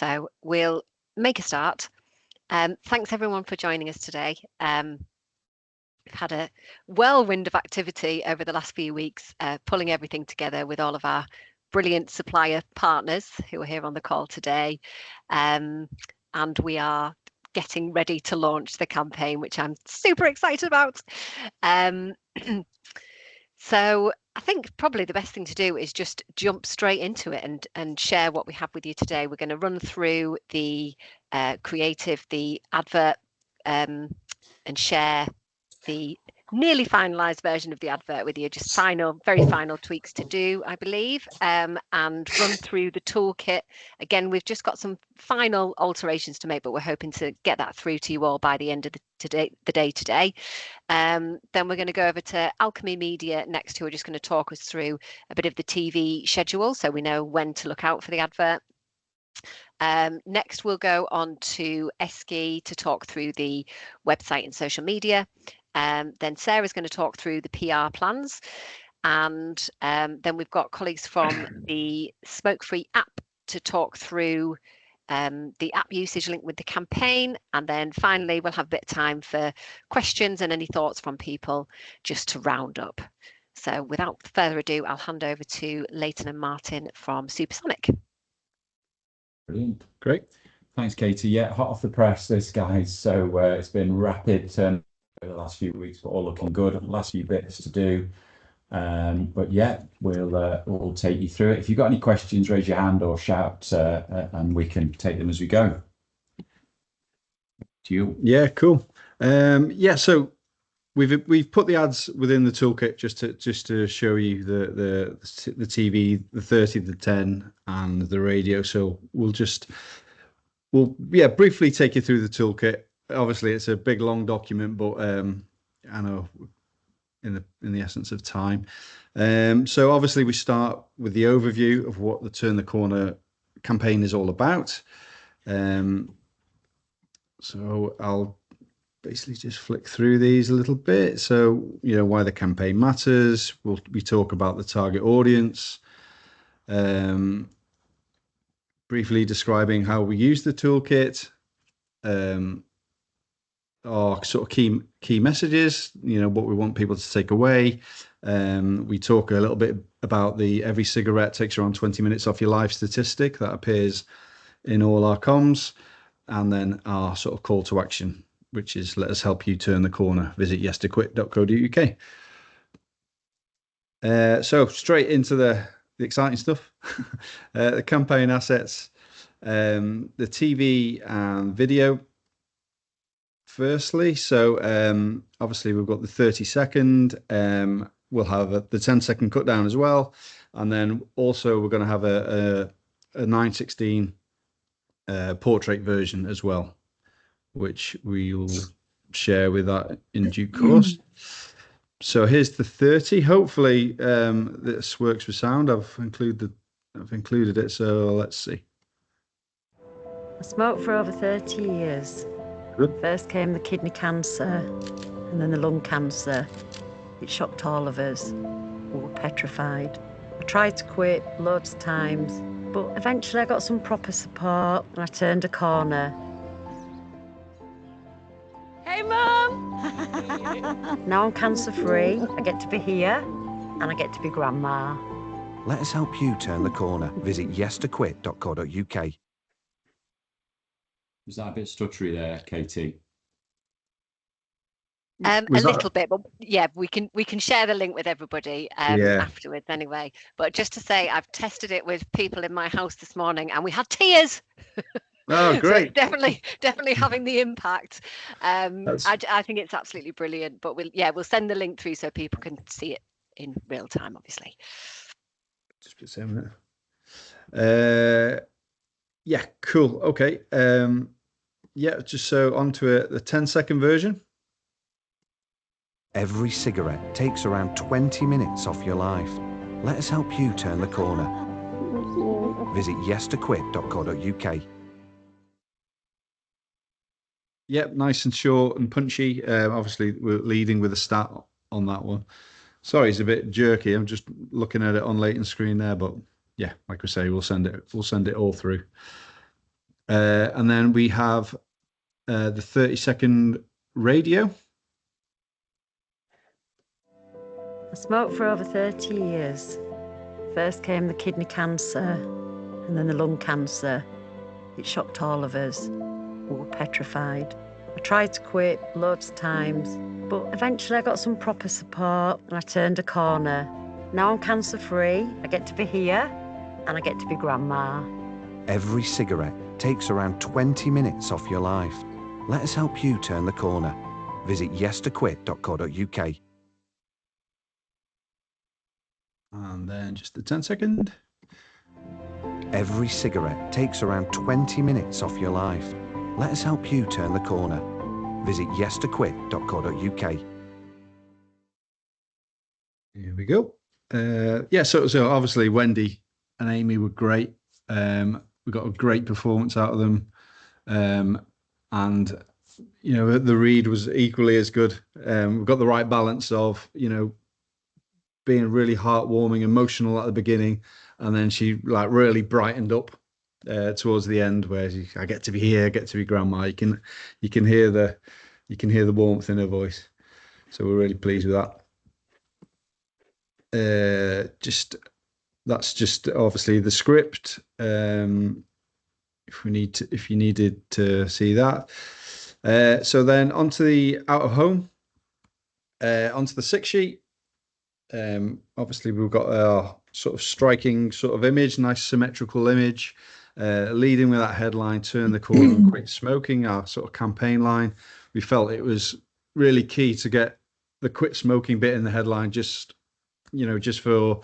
So we'll make a start. Thanks everyone for joining us today. We've had a whirlwind of activity over the last few weeks, pulling everything together with all of our brilliant supplier partners who are here on the call today. And we are getting ready to launch the campaign, which I'm super excited about. So I think probably the best thing to do is just jump straight into it and share what we have with you today. We're going to run through the creative, the advert, and share the nearly finalized version of the advert with you, just very final tweaks to do, I believe, and run through the toolkit. Again, we've just got some final alterations to make, but we're hoping to get that through to you all by the end of the day today. Then we're going to go over to Alchemy Media next, who are just going to talk us through a bit of the TV schedule, so we know when to look out for the advert. Next, we'll go on to Eski to talk through the website and social media. Then Sarah's going to talk through the PR plans. And then we've got colleagues from the Smoke-Free app to talk through the app usage linked with the campaign. And then finally, we'll have a bit of time for questions and any thoughts from people just to round up. So without further ado, I'll hand over to Leighton and Martin from Supersonic. Brilliant. Great. Thanks, Katie. Yeah, hot off the press, this, guys. So it's been rapid over the last few weeks, but all looking good. Last few bits to do. But yeah, we'll take you through it. If you've got any questions, raise your hand or shout, and we can take them as we go. To you. Yeah, cool. Yeah, so we've put the ads within the toolkit just to show you the TV, the 30, the 10, and the radio. So we'll briefly take you through the toolkit. Obviously, it's a big long document, but I know in the essence of time. So obviously we start with the overview of what the Turn the Corner campaign is all about. So I'll basically just flick through these a little bit. So, why the campaign matters. We talk about the target audience, briefly describing how we use the toolkit, our sort of key messages, what we want people to take away. We talk a little bit about every cigarette takes around 20 minutes off your life statistic that appears in all our comms, and then our sort of call to action, which is let us help you turn the corner. Visit yestoquit.co.uk. So straight into the exciting stuff. The campaign assets, the TV and video. Firstly, so obviously we've got the 30-second. We'll have the 10-second cut down as well, and then also we're going to have a 9:16 portrait version as well, which we'll share with that in due course. So here's the 30. Hopefully this works with sound. I've included it. So let's see. I smoked for over 30 years. Good. First came the kidney cancer and then the lung cancer. It shocked all of us. We were petrified. I tried to quit loads of times, but eventually I got some proper support and I turned a corner. Hey, Mum! Now I'm cancer-free. I get to be here and I get to be grandma. Let us help you turn the corner. Visit yestoquit.co.uk. Was that a bit stuttery there, Katie? A little bit, but yeah, we can share the link with everybody afterwards anyway. But just to say, I've tested it with people in my house this morning, and we had tears. Oh, great! So definitely having the impact. I think it's absolutely brilliant. But we'll send the link through so people can see it in real time, obviously. Just a minute. Yeah, cool. Okay. Yeah, just so onto the 10-second version. Every cigarette takes around 20 minutes off your life. Let us help you turn the corner. Visit yestoquit.co.uk. Yep, nice and short and punchy. Obviously, we're leading with a stat on that one. Sorry, it's a bit jerky. I'm just looking at it on Leighton's screen there, but yeah, like we say, we'll send it all through. And then we have the 30-second radio. I smoked for over 30 years. First came the kidney cancer and then the lung cancer. It shocked all of us. We were petrified. I tried to quit loads of times, but eventually I got some proper support and I turned a corner. Now I'm cancer-free, I get to be here and I get to be grandma. Every cigarette takes around 20 minutes off your life. Let us help you turn the corner. Visit yestoquit.co.uk. And then just the 10-second. Every cigarette takes around 20 minutes off your life. Let us help you turn the corner. Visit yestoquit.co.uk. Here we go. Yeah, so obviously Wendy and Amy were great. We got a great performance out of them. And, you know, the read was equally as good. We've got the right balance of, you know, being really heartwarming, emotional at the beginning, and then she like really brightened up towards the end, where I get to be here, I get to be grandma. You can hear the warmth in her voice. So we're really pleased with that. That's just obviously the script. If you needed to see that. So then onto the out of home, onto the 6-sheet. Obviously we've got a sort of striking sort of image, nice symmetrical image, leading with that headline, turn the corner and quit smoking, our sort of campaign line. We felt it was really key to get the quit smoking bit in the headline, just for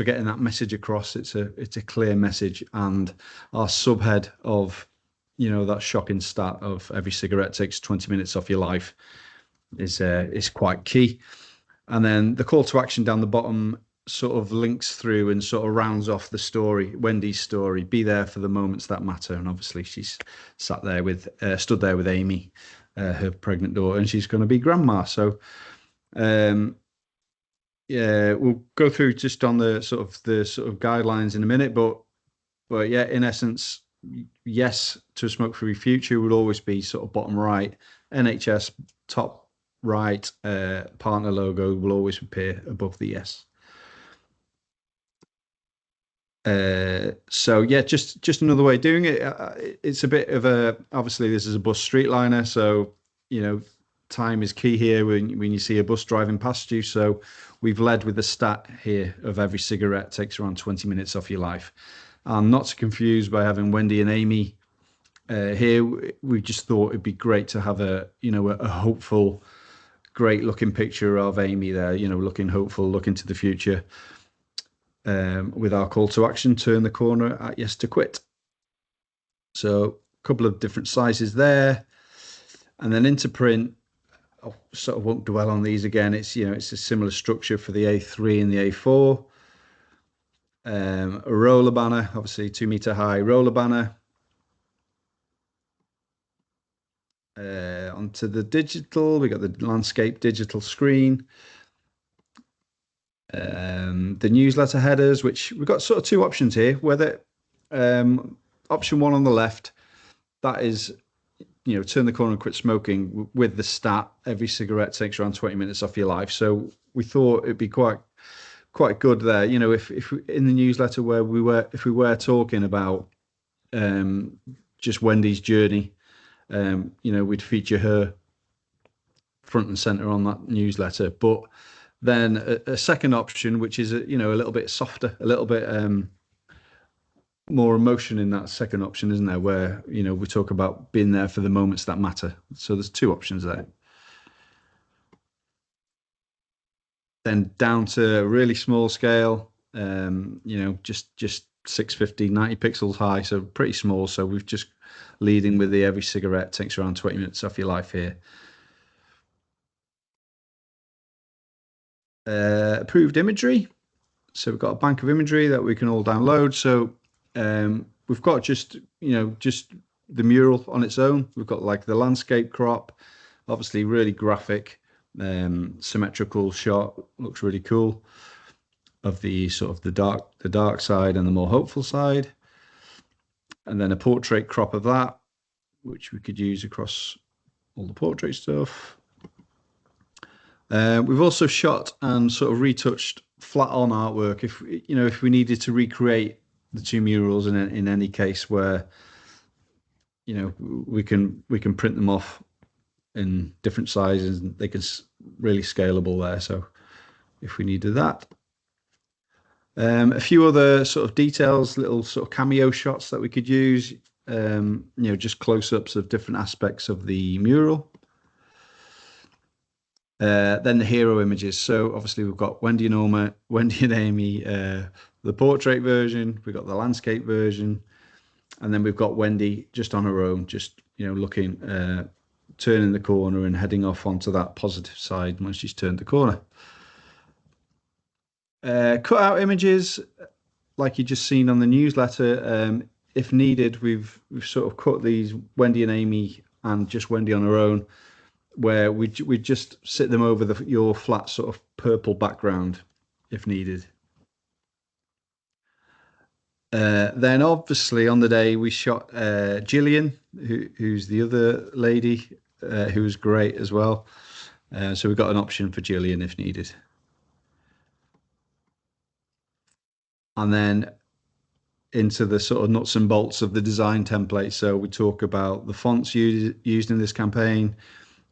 getting that message across. It's a clear message, and our subhead of, you know, that shocking stat of every cigarette takes 20 minutes off your life is quite key. And then the call to action down the bottom sort of links through and sort of rounds off the story, Wendy's story. Be there for the moments that matter. And obviously she's stood there with Amy, her pregnant daughter, and she's going to be grandma. So yeah, we'll go through just on the sort of guidelines in a minute, but yeah, in essence, yes to a smoke-free future would always be sort of bottom right. NHS top right, partner logo will always appear above the yes. So yeah, just another way of doing it. It's a bit of obviously this is a bus streetliner, so you know, time is key here when you see a bus driving past you. So we've led with the stat here of every cigarette takes around 20 minutes off your life. And not to confuse by having Wendy and Amy here, we just thought it'd be great to have a hopeful, great looking picture of Amy there, you know, looking hopeful, looking to the future, with our call to action, turn the corner at yes to quit. So a couple of different sizes there. And then into print, I sort of won't dwell on these again. It's, you know, it's a similar structure for the A3 and the A4. A roller banner, obviously 2 meter high roller banner. Onto the digital, we got the landscape digital screen. The newsletter headers, which we've got sort of two options here. Whether option one on the left, that is, you know, turn the corner and quit smoking with the stat every cigarette takes around 20 minutes off your life. So we thought it'd be quite good there, you know, if in the newsletter where we were talking about just Wendy's journey, you know, we'd feature her front and center on that newsletter. But then a second option, which is you know, a little bit softer, a little bit more emotion in that second option, isn't there, where, you know, we talk about being there for the moments that matter. So there's two options there. Then down to a really small scale, you know, just 650, 90 pixels high, so pretty small. So we've just leading with the every cigarette takes around 20 minutes off your life here. Approved imagery. So we've got a bank of imagery that we can all download. So we've got just the mural on its own. We've got like the landscape crop, obviously really graphic, symmetrical shot, looks really cool, of the sort of the dark side and the more hopeful side. and then a portrait crop of that, which we could use across all the portrait stuff. We've also shot and sort of retouched flat on artwork if we needed to recreate the two murals in any case where we can print them off in different sizes and they can really scalable there. So if we needed that, a few other sort of details, little sort of cameo shots that we could use, just close-ups of different aspects of the mural. Then the hero images. So obviously we've got Wendy and Amy, the portrait version. We've got the landscape version, and then we've got Wendy just on her own, just looking, turning the corner and heading off onto that positive side once she's turned the corner. Cut out images, like you just seen on the newsletter. If needed, we've sort of cut these Wendy and Amy and just Wendy on her own, where we just sit them over your flat sort of purple background if needed. Then obviously on the day we shot Gillian, who's the other lady, who was great as well. So we got an option for Gillian if needed. And then into the sort of nuts and bolts of the design template. So we talk about the fonts used in this campaign,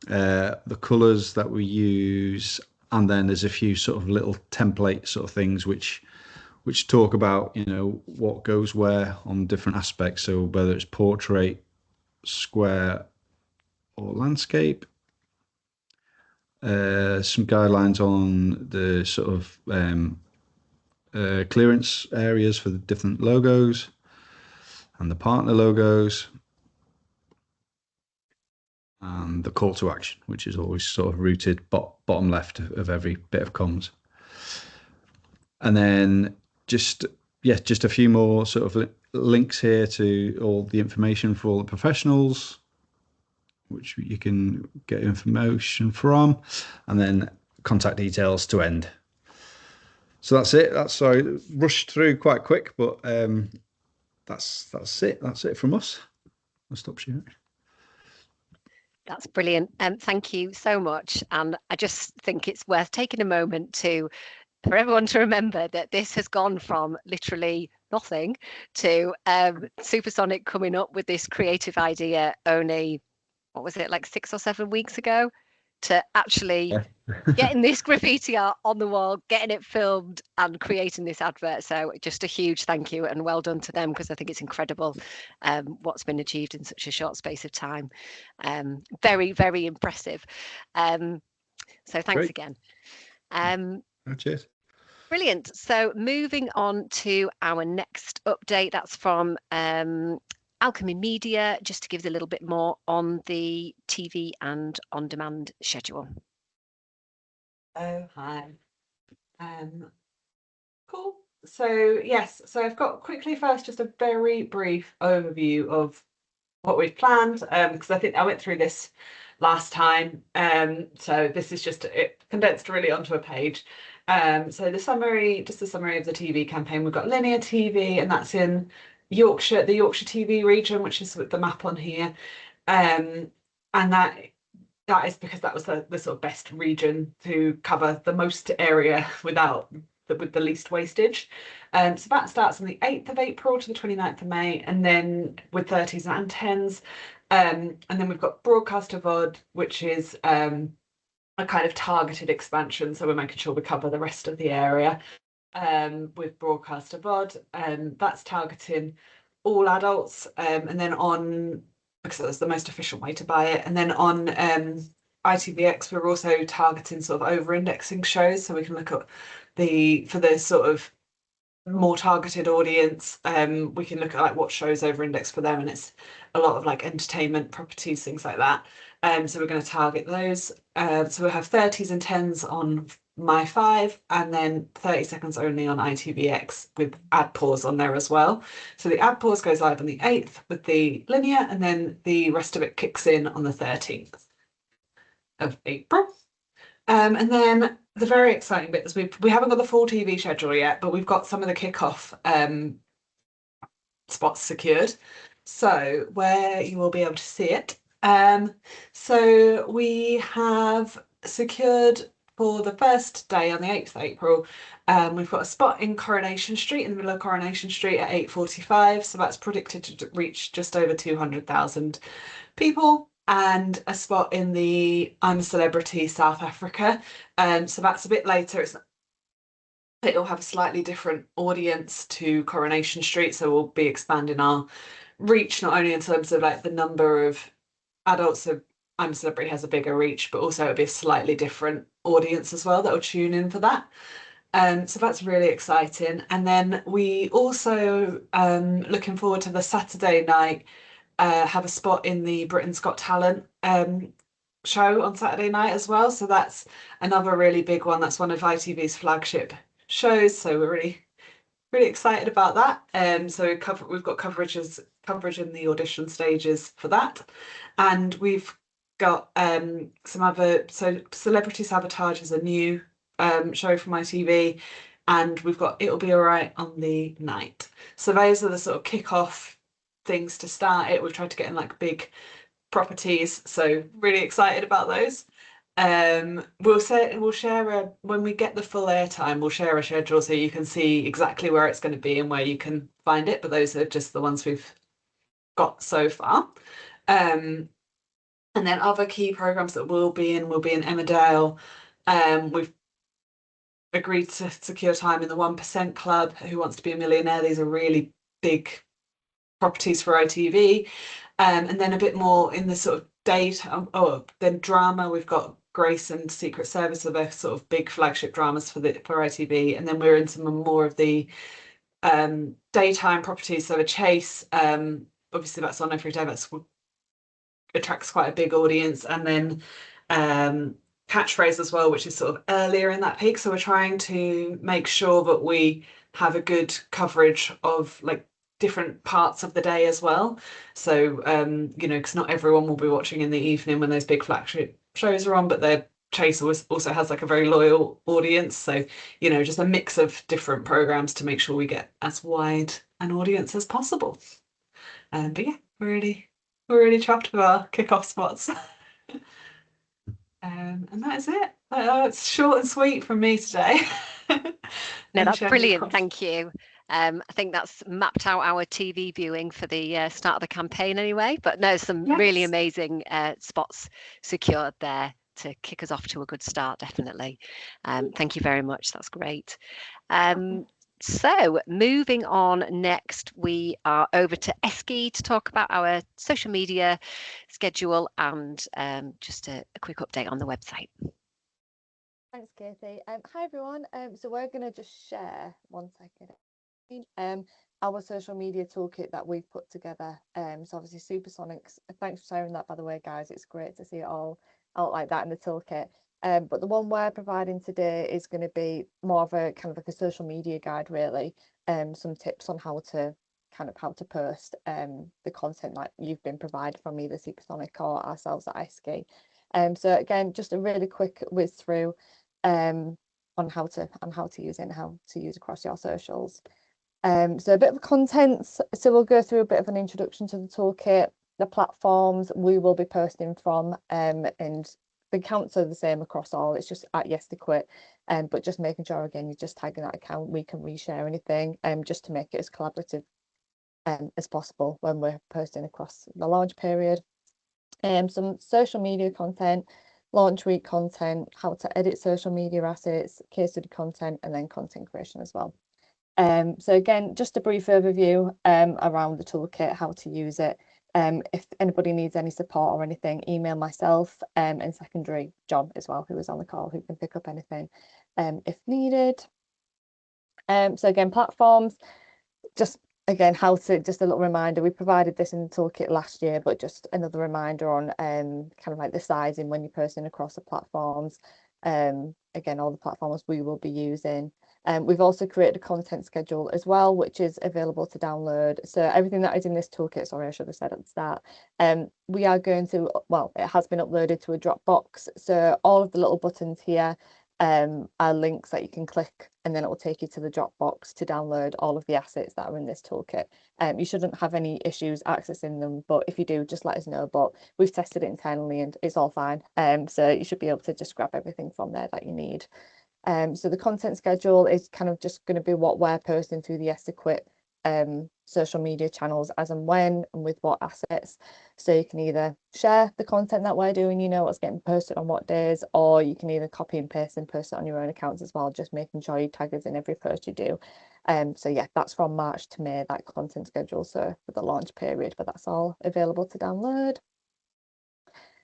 the colors that we use, and then there's a few sort of little template sort of things which talk about what goes where on different aspects. So whether it's portrait, square, or landscape. Some guidelines on the sort of clearance areas for the different logos and the partner logos, and the call to action, which is always sort of rooted bottom left of every bit of comms. And then just a few more sort of links here to all the information for all the professionals, which you can get information from, and then contact details to end. So that's it. Sorry, rushed through quite quick, but that's it. That's it from us. I'll stop sharing. That's brilliant. Thank you so much. And I just think it's worth taking a moment for everyone to remember that this has gone from literally nothing to Supersonic coming up with this creative idea only, what was it, like 6 or 7 weeks ago, to actually getting this graffiti art on the wall, getting it filmed and creating this advert. So just a huge thank you and well done to them, because I think it's incredible what's been achieved in such a short space of time. Very, very impressive. So thanks Great. again. Cheers. Brilliant. So moving on to our next update, that's from Alchemy Media, just to give us a little bit more on the TV and on-demand schedule. Oh, hi. Cool. So yes, so I've got quickly first just a very brief overview of what we've planned, because I think I went through this last time. So this is just it condensed really onto a page. So the summary of the TV campaign. We've got linear TV, and that's in Yorkshire, the Yorkshire TV region, which is with the map on here, and that is because that was the sort of best region to cover the most area with the least wastage. So that starts on the 8th of April to the 29th of May, and then with 30s and 10s. And then we've got Broadcaster VOD, which is a kind of targeted expansion. So we're making sure we cover the rest of the area with Broadcaster VOD. That's targeting all adults. And then because that's the most efficient way to buy it. And then on ITVX, we're also targeting sort of over-indexing shows. So we can look at for the sort of more targeted audience, we can look at like what shows over-index for them, and it's a lot of like entertainment properties, things like that. So we're going to target those. So we'll have 30s and 10s on My5, and then 30 seconds only on ITVX with ad pause on there as well. So the ad pause goes live on the 8th with the linear, and then the rest of it kicks in on the 13th of April. And then the very exciting bit is we haven't got the full TV schedule yet, but we've got some of the kickoff spots secured. So where you will be able to see it. So we have secured for the first day on the 8th of April, we've got a spot in Coronation Street, in the middle of Coronation Street at 8:45. So that's predicted to reach just over 200,000 people. And a spot in the I'm a Celebrity South Africa. So that's a bit later. It'll have a slightly different audience to Coronation Street. So we'll be expanding our reach, not only in terms of like the number of adults, so I'm a Celebrity has a bigger reach, but also it'll be a slightly different audience as well that will tune in for that. So that's really exciting. And then we also, looking forward to the Saturday night, have a spot in the Britain's Got Talent show on Saturday night as well. So that's another really big one. That's one of ITV's flagship shows. So we're really excited about that. So we've got coverage in the audition stages for that, and we've got some other. So Celebrity Sabotage is a new show from ITV, and we've got It'll Be Alright on the night. So those are the sort of kick-off things to start it. We've tried to get in like big properties, so really excited about those. We'll share when we get the full airtime, we'll share a schedule so you can see exactly where it's going to be and where you can find it, but those are just the ones we've got so far. And then other key programs that will be in Emmerdale. We've agreed to secure time in the 1% Club, Who Wants to Be a Millionaire. These are really big properties for ITV. And then a bit more in the sort of then drama, we've got Grace and Secret Service are their sort of big flagship dramas for ITV, and then we're into more of the daytime properties. So a Chase, obviously that's on every day. That's attracts quite a big audience, and then Catchphrase as well, which is sort of earlier in that peak. So we're trying to make sure that we have a good coverage of like different parts of the day as well. So because not everyone will be watching in the evening when those big flagship shows are on, but their Chase also has like a very loyal audience. So just a mix of different programs to make sure we get as wide an audience as possible. But yeah, we're really chuffed with our kickoff spots. And that is it. It's short and sweet from me today. No, that's brilliant. Thank you. I think that's mapped out our TV viewing for the start of the campaign anyway. But no, some really amazing spots secured there to kick us off to a good start, definitely. Thank you very much. That's great. So moving on next, we are over to Eski to talk about our social media schedule and just a quick update on the website. Thanks, Katie. Hi, everyone. So we're going to just share, one second, our social media toolkit that we've put together. So obviously Supersonics, thanks for sharing that, by the way, guys. It's great to see it all out like that in the toolkit. But the one we're providing today is going to be more of a kind of like a social media guide, really. Some tips on how to post the content that you've been provided from either Supersonic or ourselves at Eski. So again, just a really quick whiz through on how to use it and how to use across your socials. So a bit of content. So we'll go through a bit of an introduction to the toolkit, the platforms we will be posting from, and the accounts are the same across all. It's just at Yes to Quit, but just making sure again you're just tagging that account. We can reshare anything, just to make it as collaborative as possible when we're posting across the launch period. Some social media content, launch week content, how to edit social media assets, case study content, and then content creation as well. So again, just a brief overview around the toolkit, how to use it. If anybody needs any support or anything, email myself and secondary John as well, who is on the call, who can pick up anything if needed. So again, platforms, just again, just a little reminder, we provided this in the toolkit last year, but just another reminder on kind of like the sizing when you're posting across the platforms. Again, all the platforms we will be using. We've also created a content schedule as well, which is available to download. So everything that is in this toolkit, sorry, I should have said at the start, we are going to, well, it has been uploaded to a Dropbox. So all of the little buttons here are links that you can click, and then it will take you to the Dropbox to download all of the assets that are in this toolkit. You shouldn't have any issues accessing them, but if you do, just let us know. But we've tested it internally and it's all fine. So you should be able to just grab everything from there that you need. So the content schedule is kind of just going to be what we're posting through the YesToQuit social media channels as and when and with what assets. So you can either share the content that we're doing, you know what's getting posted on what days, or you can either copy and paste and post it on your own accounts as well, just making sure you tag us in every post you do. So yeah, that's from March to May, that content schedule, so for the launch period, but that's all available to download.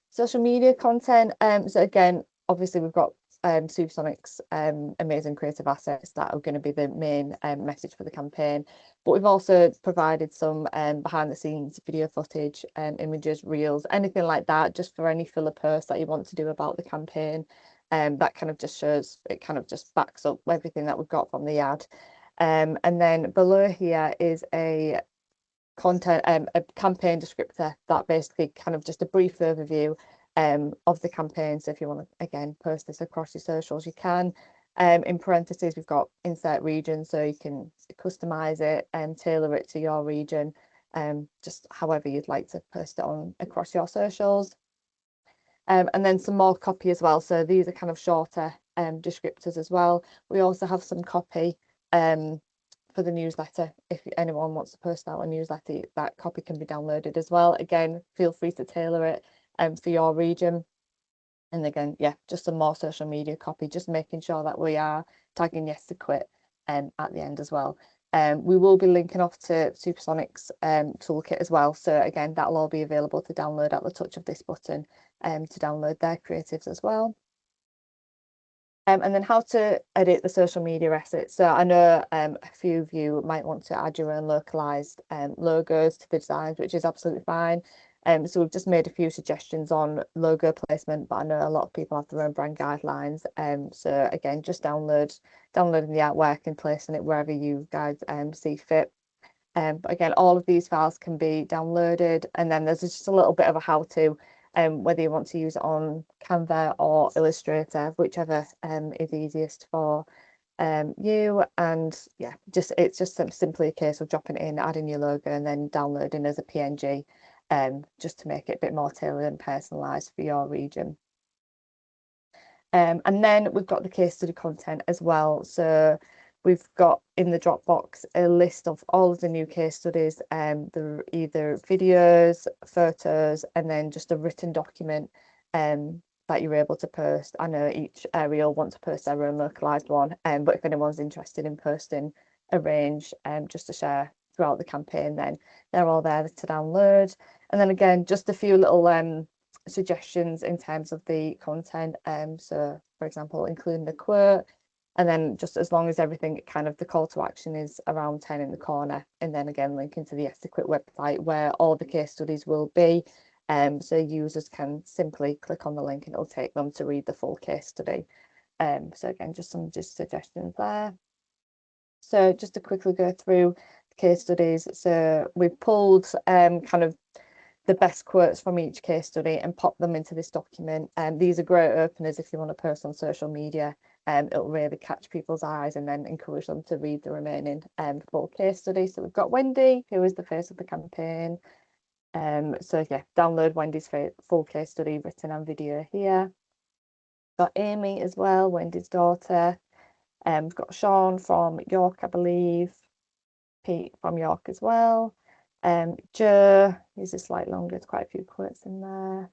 Social media content, so again, obviously we've got Supersonic's amazing creative assets that are going to be the main message for the campaign, but we've also provided some behind the scenes video footage, images, reels, anything like that, just for any filler post that you want to do about the campaign. That kind of just shows, it kind of just backs up everything that we've got from the ad. And then below here is a campaign descriptor that basically kind of just a brief overview of the campaign. So if you want to, again, post this across your socials, you can. In parentheses, we've got insert region, so you can customize it and tailor it to your region, just however you'd like to post it on across your socials. And then some more copy as well. So these are kind of shorter descriptors as well. We also have some copy for the newsletter. If anyone wants to post out a newsletter, that copy can be downloaded as well. Again, feel free to tailor it for your region. And again, yeah, just some more social media copy, just making sure that we are tagging YesToQuit at the end as well. We will be linking off to Supersonic's toolkit as well. So again, that'll all be available to download at the touch of this button to download their creatives as well. And then how to edit the social media assets. So I know a few of you might want to add your own localized logos to the designs, which is absolutely fine. So we've just made a few suggestions on logo placement, but I know a lot of people have their own brand guidelines. So again, just downloading the artwork and placing it wherever you guys see fit. But again, all of these files can be downloaded, and then there's just a little bit of a how-to, whether you want to use it on Canva or Illustrator, whichever is easiest for you. And yeah, it's just simply a case of dropping it in, adding your logo, and then downloading as a PNG, just to make it a bit more tailored and personalized for your region. And then we've got the case study content as well. So we've got in the Dropbox a list of all of the new case studies, they're either videos, photos, and then just a written document that you're able to post. I know each area will want to post their own localized one, but if anyone's interested in posting a range just to share throughout the campaign, then they're all there to download. And then again, just a few little suggestions in terms of the content. So for example, including the quote, and then just as long as everything kind of the call to action is around 10 in the corner, and then again linking to the YesToQuit website where all the case studies will be. So users can simply click on the link and it'll take them to read the full case study. So again, just some suggestions there. So just to quickly go through the case studies. So we've pulled kind of the best quotes from each case study and pop them into this document. These are great openers if you want to post on social media. It'll really catch people's eyes and then encourage them to read the remaining full case study. So we've got Wendy, who is the face of the campaign. So yeah, download Wendy's full case study, written and video here. Got Amy as well, Wendy's daughter. We've got Sean from York, I believe. Pete from York as well. Joe, he's a slightly longer, there's quite a few quotes in there.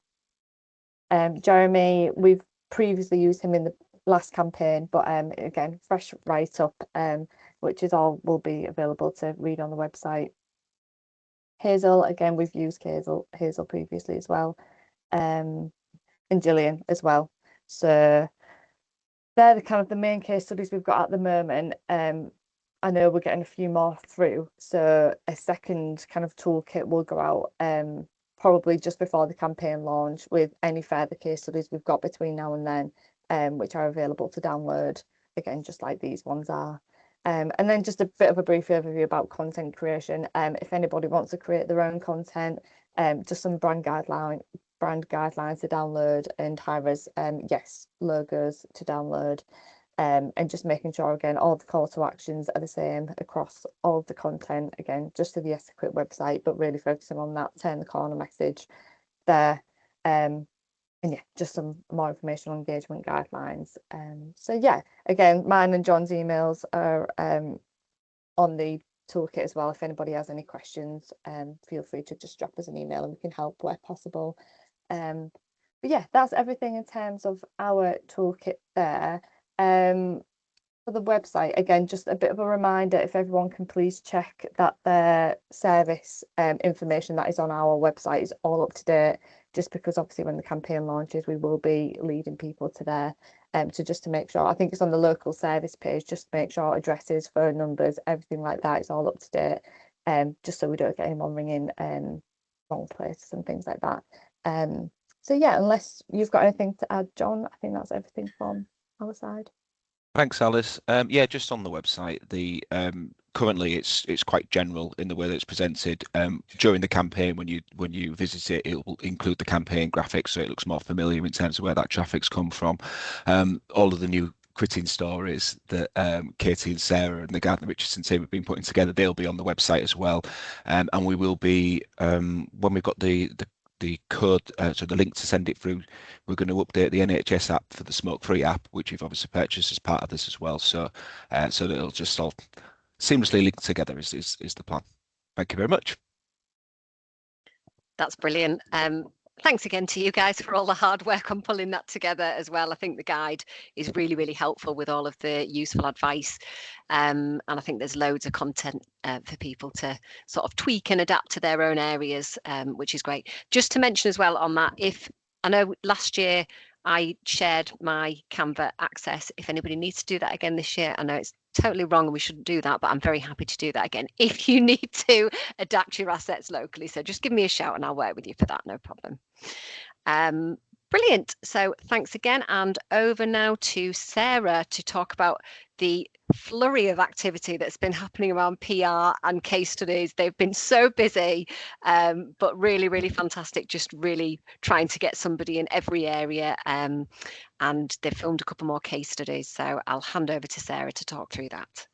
Jeremy, we've previously used him in the last campaign, but again, fresh write-up, which is all will be available to read on the website. Hazel, again, we've used Hazel previously as well, and Gillian as well. So they're the kind of the main case studies we've got at the moment. I know we're getting a few more through, so a second kind of toolkit will go out probably just before the campaign launch with any further case studies we've got between now and then, which are available to download, again, just like these ones are. And then just a bit of a brief overview about content creation. If anybody wants to create their own content, just some brand brand guidelines to download and high-res yes logos to download, and just making sure again all the call to actions are the same across all of the content, again just to the Yes to Quit website, but really focusing on that turn the corner message there. And yeah, just some more information on engagement guidelines. So yeah, again, mine and John's emails are on the toolkit as well. If anybody has any questions, feel free to just drop us an email and we can help where possible. But yeah, that's everything in terms of our toolkit there. For the website, again, just a bit of a reminder, if everyone can please check that their service information that is on our website is all up to date, just because obviously when the campaign launches, we will be leading people to there. So just to make sure, I think it's on the local service page, just to make sure addresses, phone numbers, everything like that is all up to date, just so we don't get anyone ringing wrong places and things like that. So yeah, unless you've got anything to add, John, I think that's everything from our side. Thanks, Alice. Yeah, just on the website, the currently it's quite general in the way that it's presented. During the campaign, when you visit it, it will include the campaign graphics, so it looks more familiar in terms of where that traffic's come from. All of the new quitting stories that Katie and Sarah and the Gardner Richardson team have been putting together, they'll be on the website as well. And we will be when we've got the code, so the link to send it through, we're going to update the NHS app for the smoke-free app, which you've obviously purchased as part of this as well. So so that it'll just all seamlessly link together is the plan. Thank you very much. That's brilliant. Thanks again to you guys for all the hard work on pulling that together as well. I think the guide is really, really helpful with all of the useful advice. And I think there's loads of content for people to sort of tweak and adapt to their own areas, which is great. Just to mention as well on that, if I know last year I shared my Canva access. If anybody needs to do that again this year, I know it's totally wrong and we shouldn't do that, but I'm very happy to do that again if you need to adapt your assets locally. So just give me a shout and I'll work with you for that, no problem. Brilliant. So thanks again, and over now to Sarah to talk about the flurry of activity that's been happening around PR and case studies. They've been so busy, but really, really fantastic, just really trying to get somebody in every area, and they've filmed a couple more case studies. So I'll hand over to Sarah to talk through that.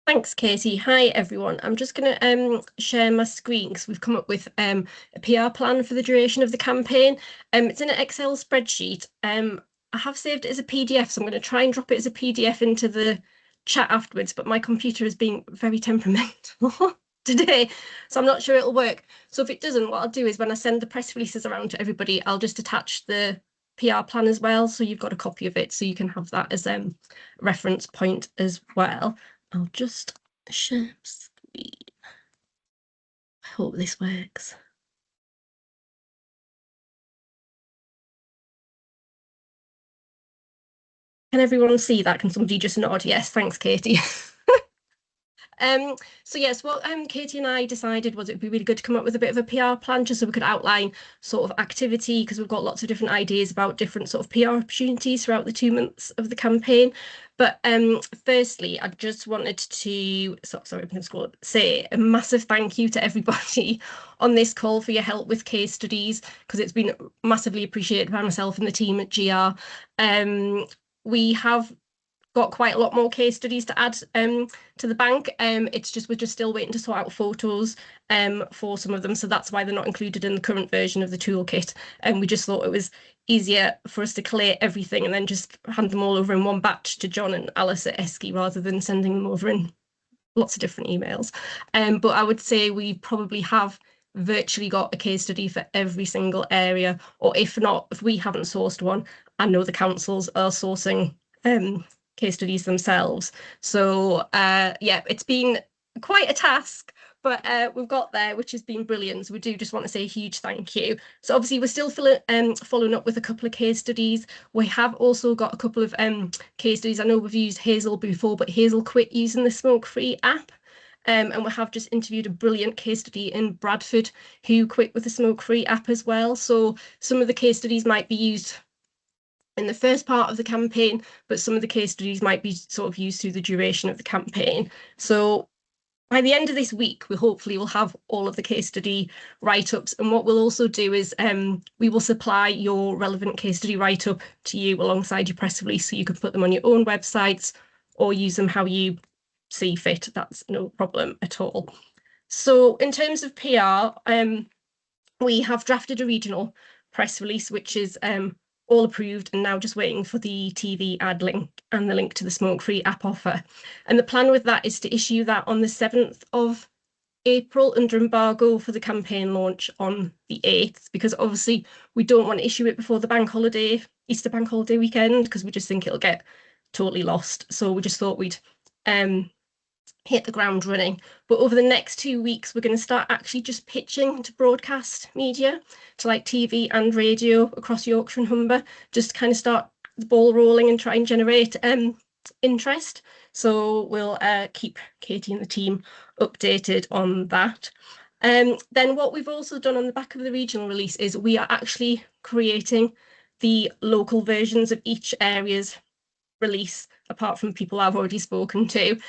Thanks, Katie. Hi, everyone. I'm just going to share my screen because we've come up with a PR plan for the duration of the campaign. It's in an Excel spreadsheet. I have saved it as a PDF, so I'm going to try and drop it as a PDF into the chat afterwards, but my computer is being very temperamental today, so I'm not sure it'll work. So if it doesn't, what I'll do is when I send the press releases around to everybody, I'll just attach the PR plan as well, so you've got a copy of it, so you can have that as a reference point as well. I'll just share screen. I hope this works. Can everyone see that? Can somebody just nod? Yes, thanks, Katie. So yes, what Katie and I decided was it would be really good to come up with a bit of a PR plan just so we could outline sort of activity, because we've got lots of different ideas about different sort of PR opportunities throughout the 2 months of the campaign. But firstly, I just wanted to say a massive thank you to everybody on this call for your help with case studies, because it's been massively appreciated by myself and the team at GR. We have got quite a lot more case studies to add to the bank. It's just we're just still waiting to sort out photos for some of them, so that's why they're not included in the current version of the toolkit. And we just thought it was easier for us to collate everything and then just hand them all over in one batch to John and Alice at Esky rather than sending them over in lots of different emails. But I would say we probably have virtually got a case study for every single area, or if not, if we haven't sourced one, I know the councils are sourcing case studies themselves. So yeah, it's been quite a task, but we've got there, which has been brilliant. So we do just want to say a huge thank you. So obviously we're still following up with a couple of case studies. We have also got a couple of case studies. I know we've used Hazel before, but Hazel quit using the smoke-free app. And we have just interviewed a brilliant case study in Bradford who quit with the smoke-free app as well. So some of the case studies might be used in the first part of the campaign, but some of the case studies might be sort of used through the duration of the campaign. So by the end of this week, we hopefully will have all of the case study write-ups. And what we'll also do is we will supply your relevant case study write-up to you alongside your press release, so you can put them on your own websites or use them how you see fit. That's no problem at all. So in terms of PR, we have drafted a regional press release, which is all approved and now just waiting for the TV ad link and the link to the smoke-free app offer. And the plan with that is to issue that on the 7th of April under embargo for the campaign launch on the 8th, because obviously we don't want to issue it before the bank holiday, Easter bank holiday weekend, because we just think it'll get totally lost. So we just thought we'd hit the ground running. But over the next 2 weeks, we're going to start actually just pitching to broadcast media, to like TV and radio across Yorkshire and Humber, just to kind of start the ball rolling and try and generate interest. So we'll keep Katie and the team updated on that. Then what we've also done on the back of the regional release is we are actually creating the local versions of each area's release, apart from people I've already spoken to.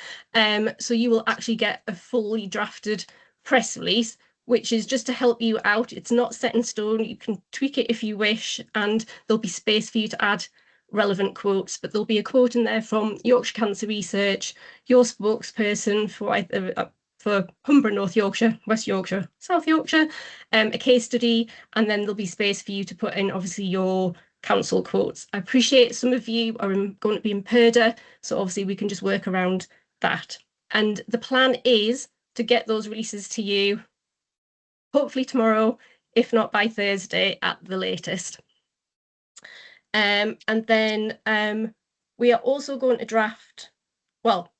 So you will actually get a fully drafted press release, which is just to help you out. It's not set in stone. You can tweak it if you wish, and there'll be space for you to add relevant quotes, but there'll be a quote in there from Yorkshire Cancer Research, your spokesperson for Humber, North Yorkshire, West Yorkshire, South Yorkshire, a case study, and then there'll be space for you to put in obviously your council quotes. I appreciate some of you are going to be in Purda, so obviously we can just work around that. And the plan is to get those releases to you hopefully tomorrow, if not by Thursday at the latest. And then we are also going to draft, well,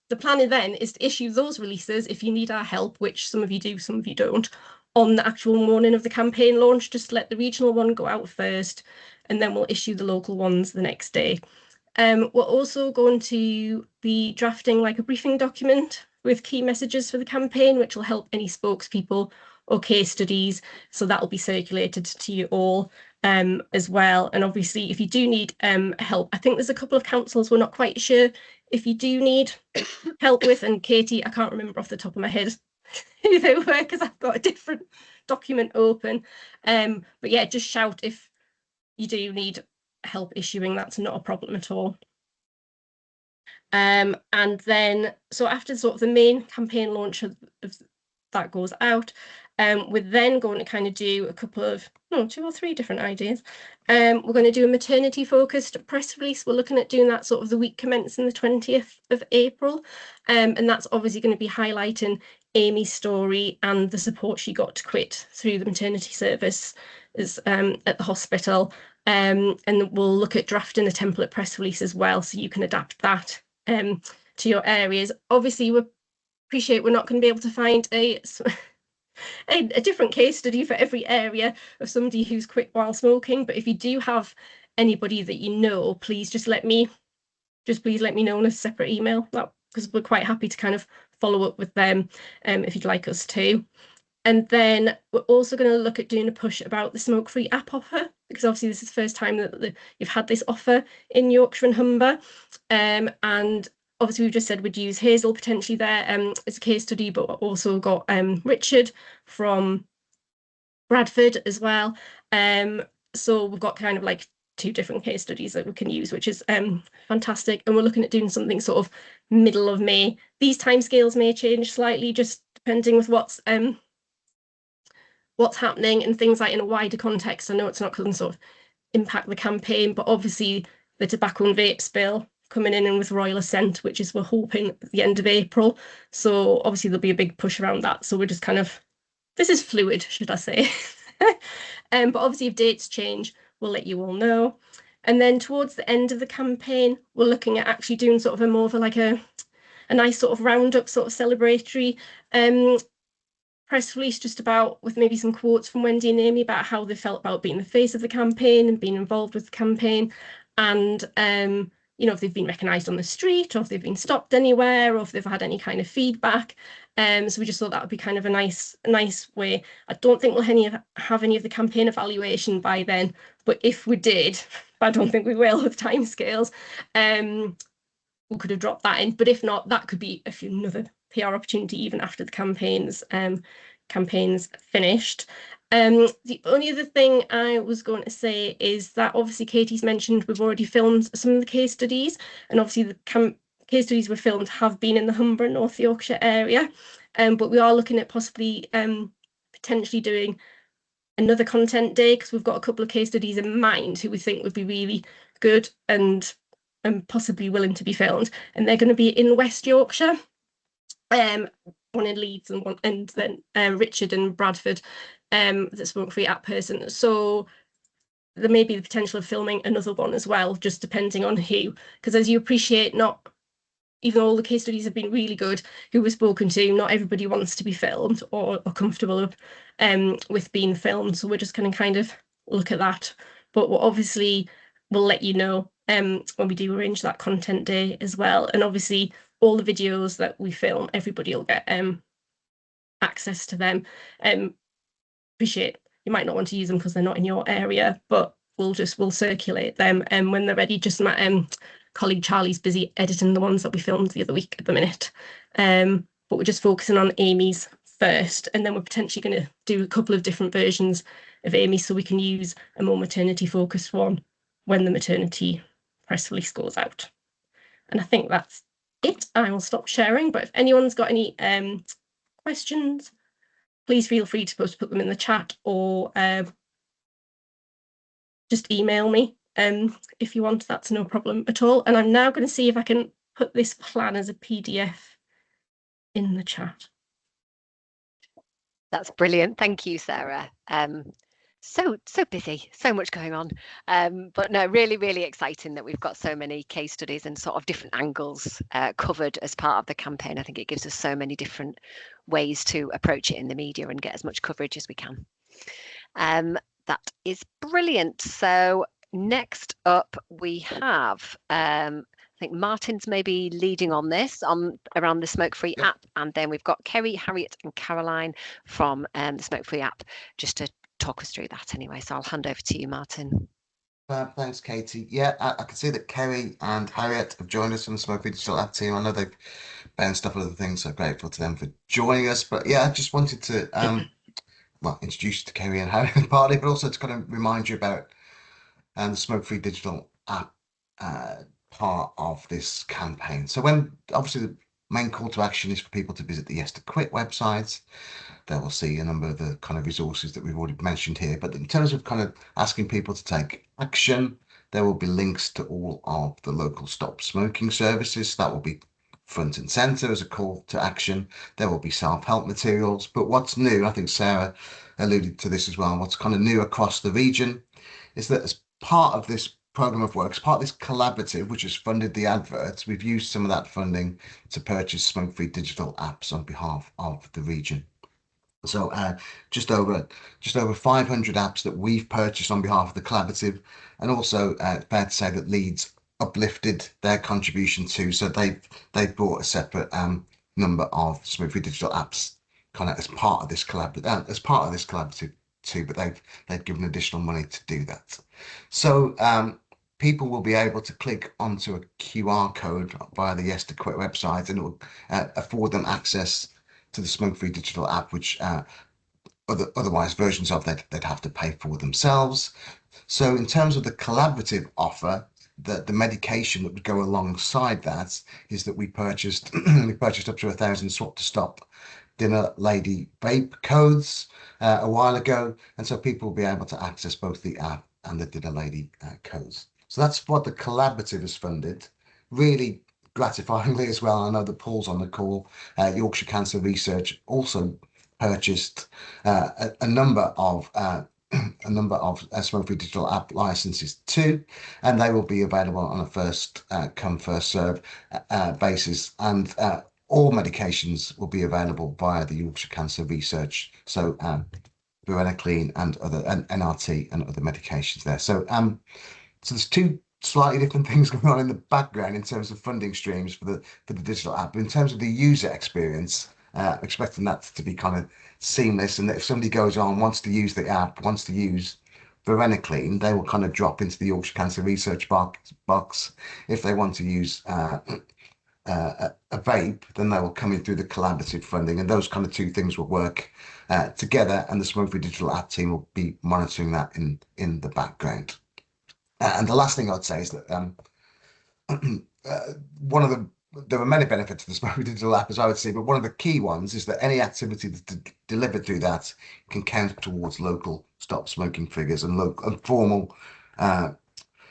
the plan then is to issue those releases if you need our help, which some of you do, some of you don't, on the actual morning of the campaign launch. Just let the regional one go out first, and then we'll issue the local ones the next day. We're also going to be drafting like a briefing document with key messages for the campaign, which will help any spokespeople or case studies. So that will be circulated to you all as well. And obviously, if you do need help, I think there's a couple of councils we're not quite sure if you do need help with. And Katie, I can't remember off the top of my head who they were because I've got a different document open. But yeah, just shout if you do need help issuing. That's not a problem at all. And then, so after sort of the main campaign launch of that goes out, we're then going to kind of do a couple of, no, 2 or 3 different ideas. We're going to do a maternity focused press release. We're looking at doing that sort of the week commencing the 20th of April. And that's obviously going to be highlighting Amy's story and the support she got to quit through the maternity service at the hospital. And we'll look at drafting a template press release as well, so you can adapt that to your areas. Obviously, we appreciate we're not going to be able to find a different case study for every area of somebody who's quit while smoking, but if you do have anybody that you know, please just please let me know in a separate email, because we're quite happy to kind of follow up with them if you'd like us to. And then we're also going to look at doing a push about the smoke-free app offer, because obviously this is the first time that you've had this offer in Yorkshire and Humber. And obviously we've just said we'd use Hazel potentially there as a case study, but we've also got Richard from Bradford as well. So we've got kind of like 2 different case studies that we can use, which is fantastic. And we're looking at doing something sort of middle of May. These timescales may change slightly, just depending with what's happening and things like in a wider context. I know it's not going to sort of impact the campaign, but obviously the tobacco and vapes bill coming in and with royal assent, which is we're hoping at the end of April. So obviously there'll be a big push around that. So we're just kind of, this is fluid, should I say. But obviously if dates change, we'll let you all know. And then towards the end of the campaign, we're looking at actually doing sort of a more of a nice sort of roundup, sort of celebratory press release, just about with maybe some quotes from Wendy and Amy about how they felt about being the face of the campaign and being involved with the campaign, and you know, if they've been recognised on the street, or if they've been stopped anywhere, or if they've had any kind of feedback. So we just thought that would be kind of a nice way. I don't think we'll have any of the campaign evaluation by then, but if we did, but I don't think we will with timescales, we could have dropped that in. But if not, that could be another PR opportunity even after the campaigns finished. The only other thing I was going to say is that obviously Katie's mentioned we've already filmed some of the case studies, and obviously the case studies we filmed have been in the Humber and North Yorkshire area, but we are looking at possibly potentially doing another content day, because we've got a couple of case studies in mind who we think would be really good and possibly willing to be filmed, and they're going to be in West Yorkshire, one in Leeds and then Richard and Bradford, the smoke-free app person. So there may be the potential of filming another one as well, just depending on who, because as you appreciate, not even though all the case studies have been really good, who we've spoken to, not everybody wants to be filmed or comfortable with being filmed. So we're just going to kind of look at that. But we'll let you know when we do arrange that content day as well. And obviously all the videos that we film, everybody will get access to them. Appreciate you might not want to use them because they're not in your area, but we'll circulate them when they're ready. Just my colleague Charlie's busy editing the ones that we filmed the other week at the minute, but we're just focusing on Amy's first, and then we're potentially going to do a couple of different versions of Amy, so we can use a more maternity focused one when the maternity press release goes out. And I think that's it. I will stop sharing, but if anyone's got any questions, please feel free to put them in the chat, or just email me if you want. That's no problem at all. And I'm now going to see if I can put this plan as a PDF in the chat. That's brilliant. Thank you, Sarah. So busy, so much going on. But no, really, really exciting that we've got so many case studies and sort of different angles covered as part of the campaign. I think it gives us so many different ways to approach it in the media and get as much coverage as we can. That is brilliant. So next up we have, I think Martin's maybe leading on this around the smoke-free app, and then we've got Kerry, Harriet and Caroline from the smoke-free app just to talk us through that anyway. So I'll hand over to you, Martin. Thanks, Katie. Yeah, I can see that Kerry and Harriet have joined us from the smoke-free digital app team. I know they've bounced up other things, so grateful to them for joining us. But yeah, I just wanted to introduce you to Kerry and Harriet partly, but also to kind of remind you about the smoke-free digital app part of this campaign. So obviously the main call to action is for people to visit the Yes to Quit website. They will see a number of the kind of resources that we've already mentioned here. But in terms of kind of asking people to take action, there will be links to all of the local stop smoking services. That will be front and center as a call to action. There will be self-help materials. But what's new, I think Sarah alluded to this as well, what's kind of new across the region is that as part of this program of work, as part of this collaborative, which has funded the adverts, we've used some of that funding to purchase smoke-free digital apps on behalf of the region. So just over 500 apps that we've purchased on behalf of the collaborative, and also fair to say that Leeds uplifted their contribution too. So they brought a separate number of smoke-free digital apps kind of as part of this collaborative too, but they've given additional money to do that. So people will be able to click onto a QR code via the Yes to Quit website, and it will afford them access to the smoke-free digital app, which otherwise versions of they'd have to pay for themselves. So in terms of the collaborative offer, the medication that would go alongside that is that we purchased up to 1,000 Swap to Stop Dinner Lady vape codes a while ago, and so people will be able to access both the app and the Dinner Lady codes. So that's what the collaborative has funded. Really gratifyingly as well, I know that Paul's on the call, Yorkshire Cancer Research also purchased a number of smoke-free digital app licenses too, and they will be available on a first come first serve basis, and all medications will be available via the Yorkshire Cancer Research, so varenicline and other NRT and other medications there. So there's two slightly different things going on in the background in terms of funding streams for the digital app. But in terms of the user experience, expecting that to be kind of seamless, and that if somebody goes on, wants to use the app, wants to use varenicline, they will kind of drop into the Yorkshire Cancer Research box. If they want to use a vape, then they will come in through the collaborative funding, and those kind of two things will work together, and the Smoke-Free Digital App team will be monitoring that in the background. And the last thing I'd say is that there are many benefits to the Smoke-Free Digital App, as I would say, but one of the key ones is that any activity that's delivered through that can count towards local stop smoking figures and formal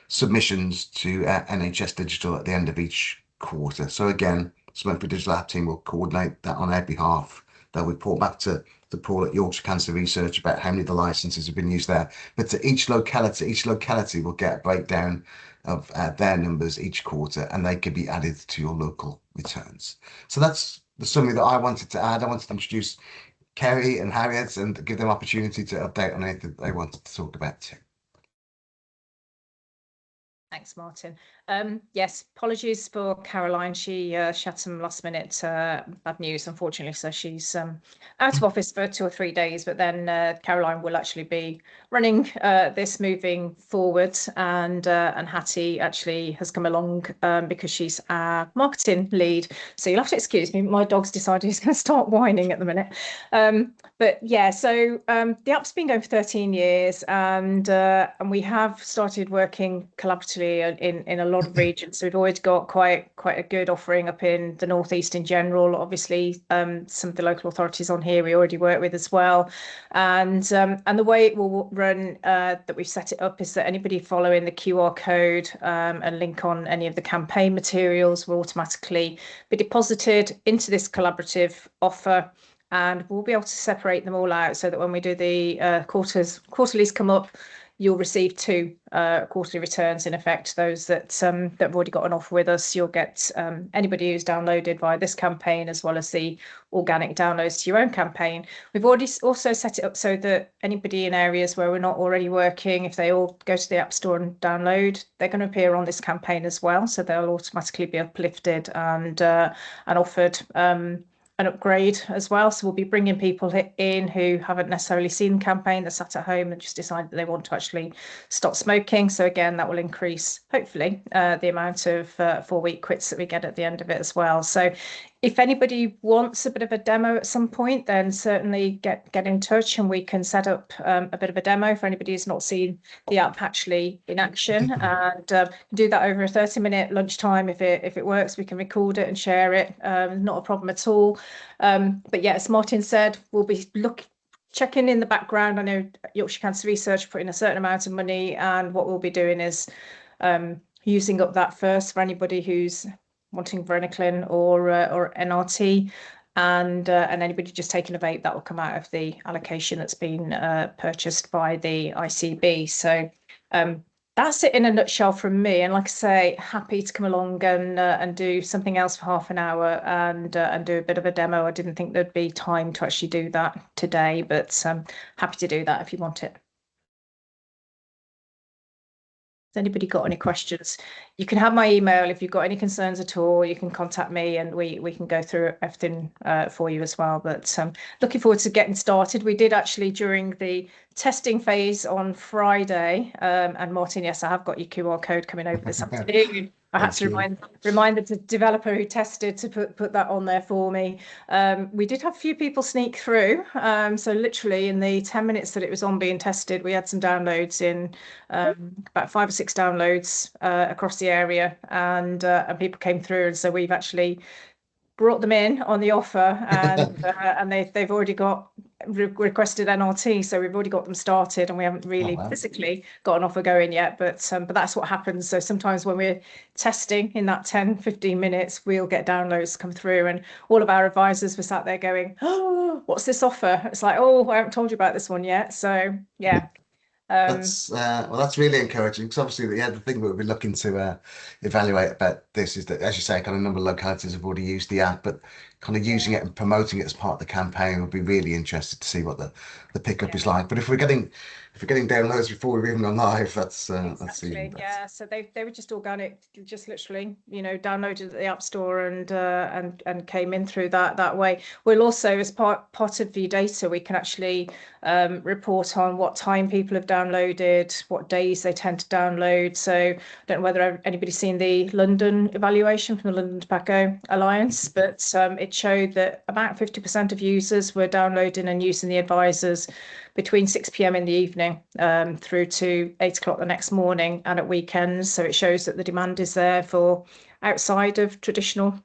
submissions to NHS Digital at the end of each quarter. So again, Smoke-Free Digital App team will coordinate that on our behalf. They'll report back to the pool at Yorkshire Cancer Research about how many of the licenses have been used there. But to each locality will get a breakdown of their numbers each quarter, and they can be added to your local returns. So that's the summary that I wanted to add. I wanted to introduce Kerry and Harriet and give them opportunity to update on anything they wanted to talk about too. Thanks, Martin. Yes, apologies for Caroline. She had some last minute bad news, unfortunately. So she's out of office for 2 or 3 days, but then Caroline will actually be running this moving forward. And Hattie actually has come along because she's our marketing lead. So you'll have to excuse me. My dog's decided he's going to start whining at the minute. But yeah, so the app's been going for 13 years, and we have started working collaboratively in a lot of regions. So we've always got quite a good offering up in the northeast in general. Obviously, some of the local authorities on here we already work with as well. And the way it will run that we've set it up is that anybody following the QR code and link on any of the campaign materials will automatically be deposited into this collaborative offer. And we'll be able to separate them all out so that when we do the quarterlies come up, you'll receive 2 quarterly returns in effect. Those that have already got an offer with us, you'll get anybody who's downloaded via this campaign, as well as the organic downloads to your own campaign. We've already also set it up so that anybody in areas where we're not already working, if they all go to the App Store and download, they're going to appear on this campaign as well. So they'll automatically be uplifted and offered an upgrade as well. So we'll be bringing people in who haven't necessarily seen the campaign, they're sat at home and just decide that they want to actually stop smoking. So again, that will increase, hopefully, the amount of 4-week quits that we get at the end of it as well. So if anybody wants a bit of a demo at some point, then certainly get in touch and we can set up a bit of a demo for anybody who's not seen the app actually in action, and do that over a 30-minute lunchtime. If it works, we can record it and share it. Not a problem at all. But yeah, as Martin said, we'll be checking in the background. I know Yorkshire Cancer Research put in a certain amount of money, and what we'll be doing is using up that first for anybody who's wanting varenicline or NRT, and anybody just taking a vape, that will come out of the allocation that's been purchased by the ICB. So that's it in a nutshell from me. And like I say, happy to come along and do something else for half an hour and do a bit of a demo. I didn't think there'd be time to actually do that today, but happy to do that if you want it. Has anybody got any questions? You can have my email. If you've got any concerns at all, you can contact me and we can go through everything for you as well. But looking forward to getting started. We did actually, during the testing phase on Friday, and Martin, yes, I have got your QR code coming over this afternoon. I had to remind the developer who tested to put that on there for me. We did have a few people sneak through. So literally in the 10 minutes that it was on being tested, we had some downloads in, about 5 or 6 downloads across the area, and people came through. And so we've actually brought them in on the offer, and they've already got requested NRT, so we've already got them started, and we haven't really physically got an offer going yet, but that's what happens. So sometimes when we're testing in that 10-15 minutes, we'll get downloads come through, and all of our advisors were sat there going, oh, what's this offer? It's like, oh, I haven't told you about this one yet. So yeah. That's really encouraging, because obviously the thing that we'll be looking to evaluate about this is that, as you say, kind of a number of localities have already used the app, but kind of using it and promoting it as part of the campaign. We'll be really interested to see what the pickup is like. But if we're getting downloads before we've even gone live, that's even Exactly. better. Yeah. So they were just organic, just literally, downloaded at the App Store and came in through that way. We'll also, as part of the data, we can actually report on what time people have downloaded, what days they tend to download. So I don't know whether anybody's seen the London evaluation from the London Tobacco Alliance, but it showed that about 50% of users were downloading and using the advisors between 6 p.m. in the evening through to 8 o'clock the next morning and at weekends. So it shows that the demand is there for outside of traditional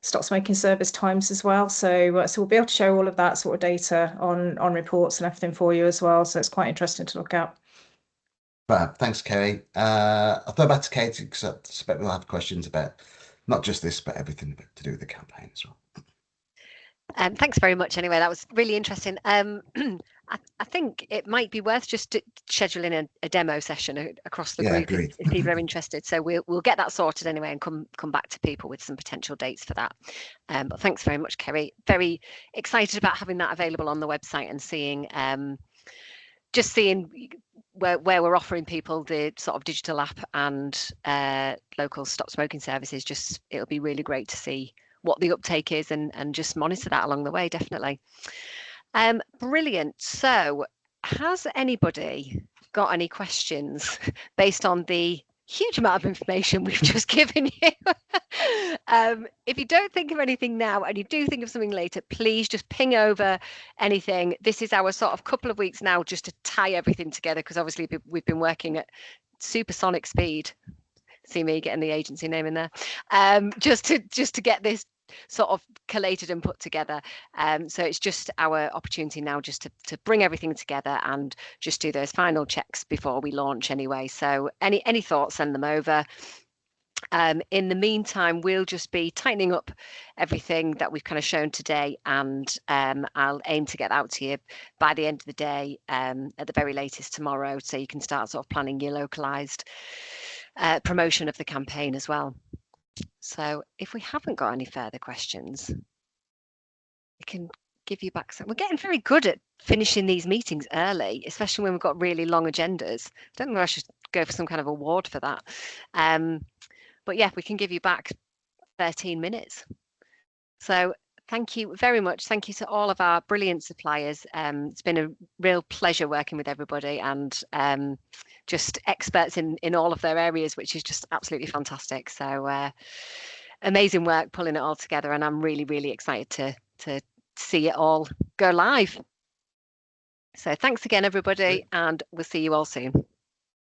stop smoking service times as well. So we'll be able to show all of that sort of data on reports and everything for you as well. So it's quite interesting to look at. But thanks, Kerry. I'll throw back to Katie because I suspect we'll have questions about not just this, but everything to do with the campaign as well. Thanks very much. Anyway, that was really interesting. I think it might be worth just scheduling a demo session across the group if people are interested. So we'll get that sorted anyway and come back to people with some potential dates for that. But thanks very much, Kerry. Very excited about having that available on the website and seeing where we're offering people the sort of digital app and local stop smoking services. It'll be really great to see what the uptake is and just monitor that along the way, definitely. Brilliant. So has anybody got any questions based on the huge amount of information we've just given you? If you don't think of anything now and you do think of something later, please just ping over anything. This is our sort of couple of weeks now just to tie everything together, because obviously we've been working at supersonic speed. See me getting the agency name in there, just to get this sort of collated and put together. So it's just our opportunity now just to bring everything together and just do those final checks before we launch anyway. So any thoughts, send them over. In the meantime, we'll just be tightening up everything that we've kind of shown today, and I'll aim to get out to you by the end of the day, at the very latest tomorrow, so you can start sort of planning your localized promotion of the campaign as well. So if we haven't got any further questions, we can give you back some. We're getting very good at finishing these meetings early, especially when we've got really long agendas. I don't know if I should go for some kind of award for that. But yeah, we can give you back 13 minutes. So thank you very much. Thank you to all of our brilliant suppliers. It's been a real pleasure working with everybody, and just experts in all of their areas, which is just absolutely fantastic. So amazing work pulling it all together, and I'm really, really excited to see it all go live. So thanks again, everybody, and we'll see you all soon.